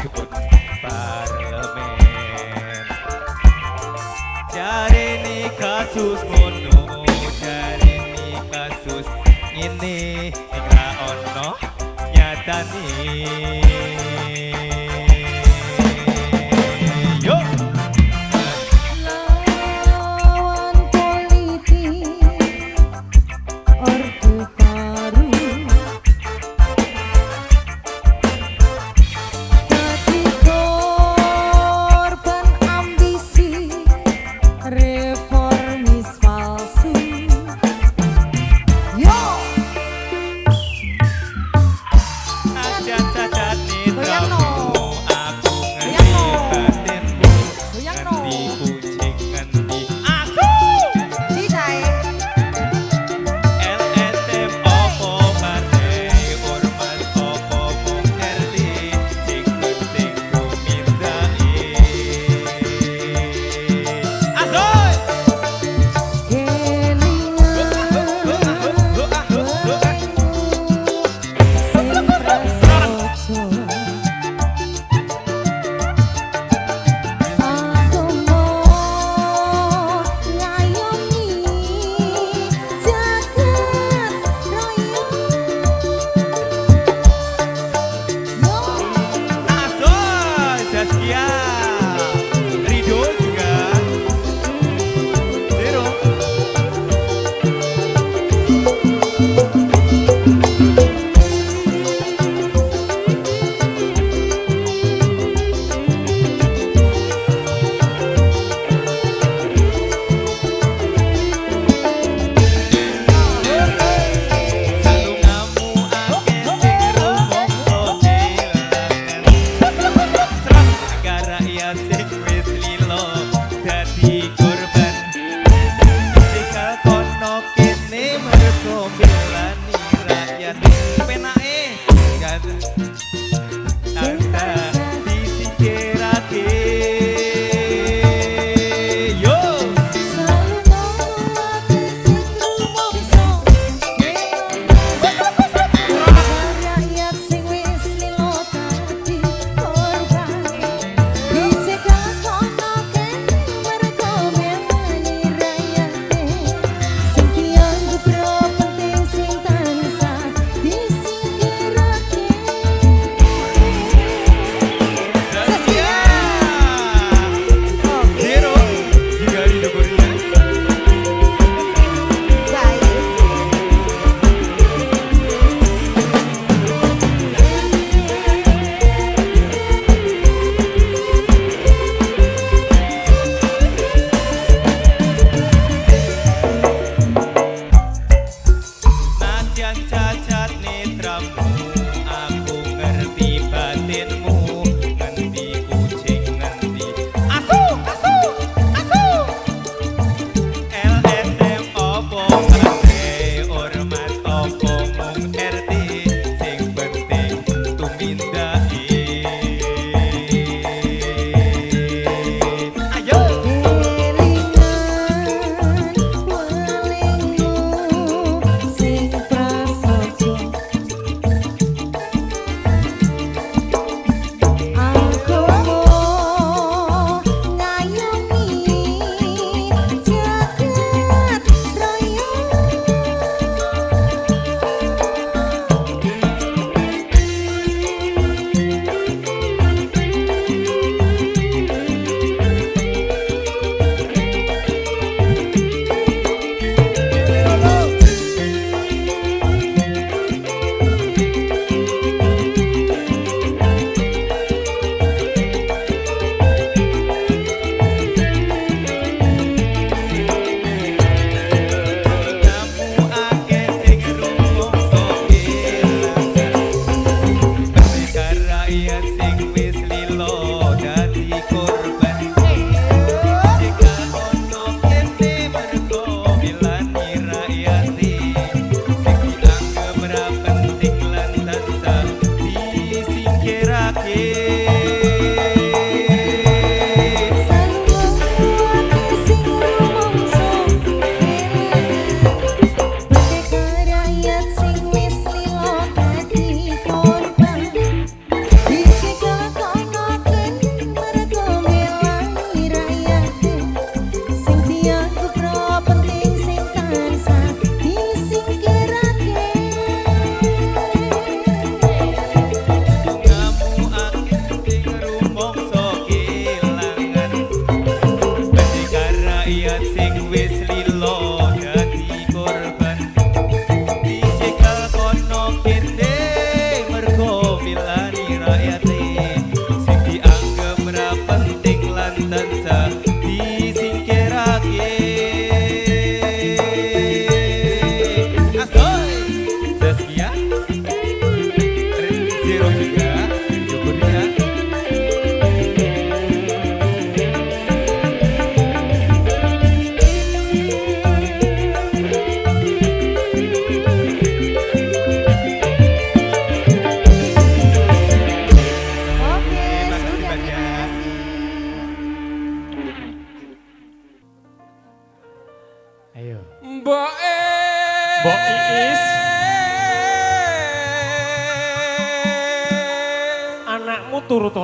disebut parlemen. Jare ini kasus ngono, jare ini kasus ini ora ono nyatane. Yo lawan politik orde baru dadi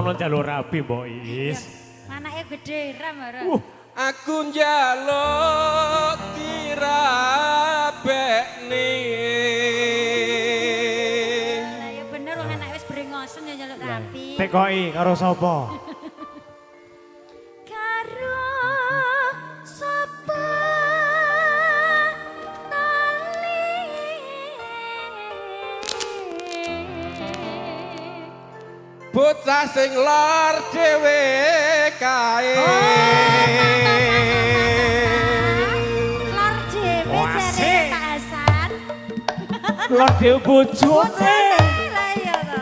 ngono jalur rapi mbok Is. Anake gede ram ora. Aku njaluk dirabekne. Lah ya bener wong anake wis brengosen ya njaluk rapi. Tekoki karo sapa? Karo sapa Bocah sing lor dhewe kae. lor dhewe jare Pak Hasan. Lor dhewe bojone. Lah iya to.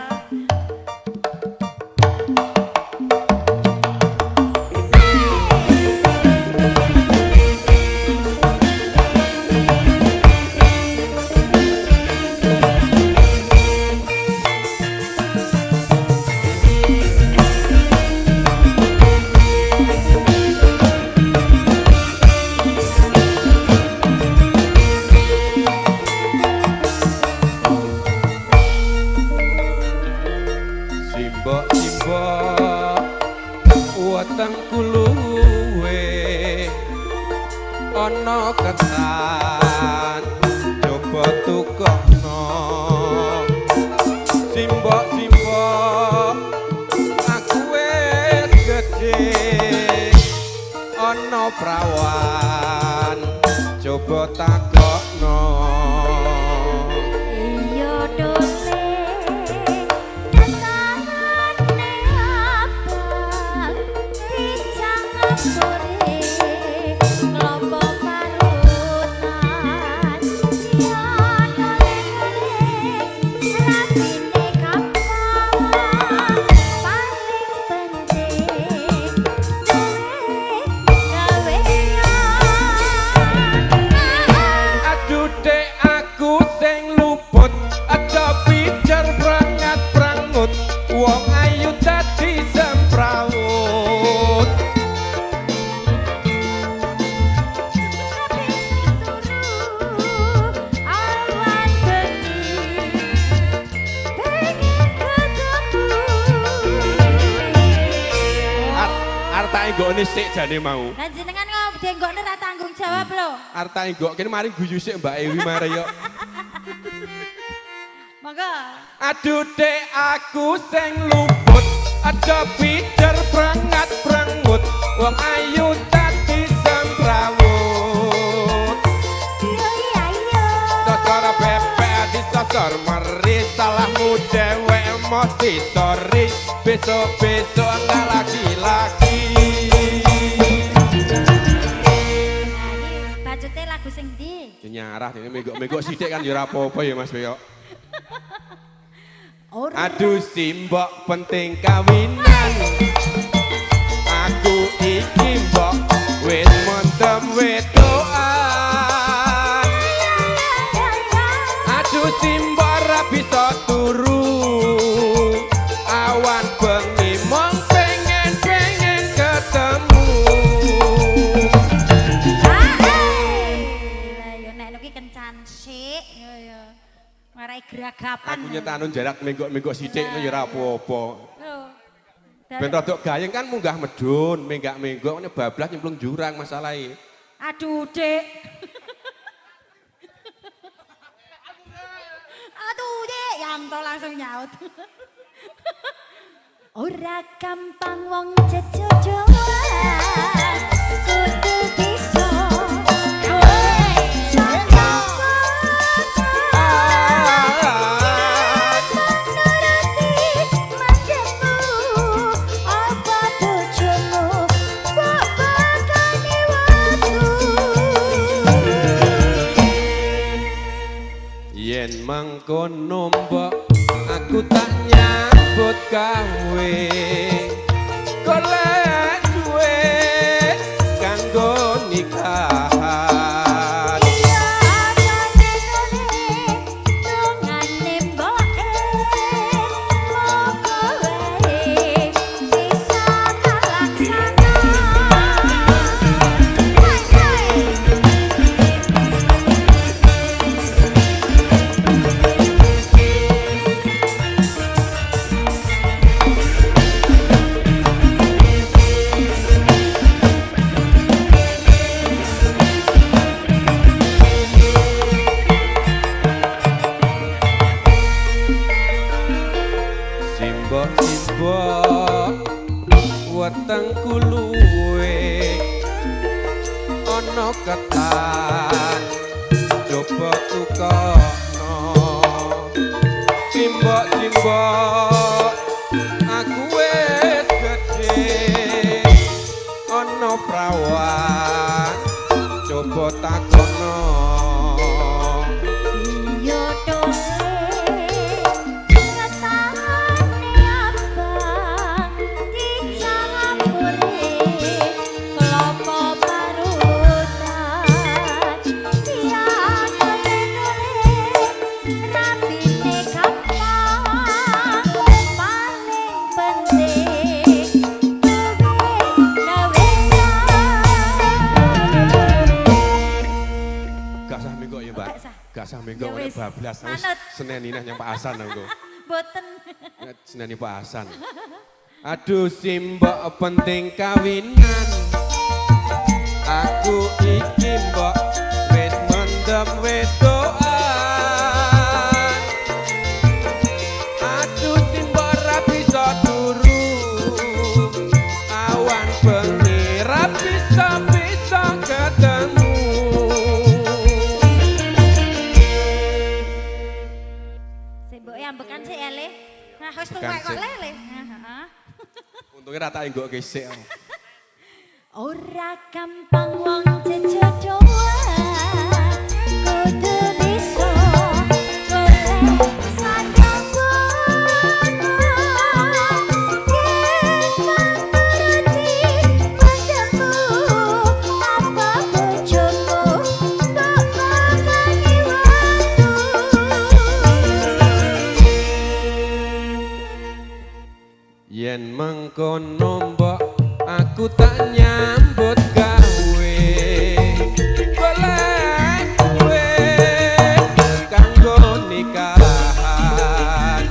Weteng kuluwe ana ketan coba tukokno simbok aku wis gedhe ana prawan coba takokno Iya dole sore kelompok parutan ya noleh-noleh rasine gampang paling penting aduh dek aku sing luput aja pijer brangat-brangut wong ayu dadi semrawut arta enggokne sik jane mau. Lah jenengan kok denggokne ra tanggung jawab lho. Arta enggok kene mari guyu sik Mbak Ewi mare yo. Monggo. Aduh dek aku sing luput aja pijer brangat-brangut wong ayu dadi semrawut. Ayo. Sosor bebek disosor meri salahmu dewek mesti sorry besok-besok enggak lagi-lagi. Bacute lagu sing ndi? Nyarah ini megok-megok sithik kan ya ora apa-apa ya Mas Beyo. Ora. Aduh simbok penting kawinan. Aku iki mbok wis montem wedoan. Aduh simbok ra bisa turu. Awan bengi mong pengen ketemu. Lah yo nek iki kencan sik yo yo. Marai geragapan. Aku nyetanun jarak menggok-menggok sithik ya ora apa-apa. Lho. Ben rodok gayeng kan munggah medun, menggak-menggok ini bablas nyemplung jurang masalahe. Aduh, Dek. Aduh, Dek, yang to langsung nyaut. Ora gampang wong jejojoan. Kudu bisa. Yen mangkono mbok aku tak nyambut gawe golek duit kanggo nikahan Iya noleh-noleh dongane mboke moko wae bisa kalaksana. wetengku luwe ana ketan coba tukokno simbok-simbok aku wis gedhe ana prawan coba takono Yo dole ngetane abang dicampuri kelapa parutan siang dole rapine gampang paling penting gawe gak sah minggu ya mbak Gak sah. gak sah minggu Ya oleh wis. bablas wis Manut. seneni nang yang Pak Hasan aku boten seneni Pak Hasan aduh simbok penting kawinan aku iki mbok wis mendem wedoan aduh simbok ra bisa turu awan bengi ra bisa ketemu Mbok ambekan sik ya Le. Nah wis Ambekan tuwek kok sik. Le. Heeh. untungnya rata enggak gesek Ora gampang wong jejodohan kudu bisa golek sajabono yen mengerti padamu apa bojomu mbok makani waktu yen mengkono mbok aku tak nyambut gawe golek kowe kanggo nikahan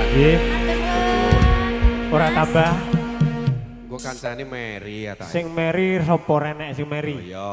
Nggih, ora tambah. Gue kancane Mary ya tak. Sing Mary sapa renek sing Mary? Oh, iya.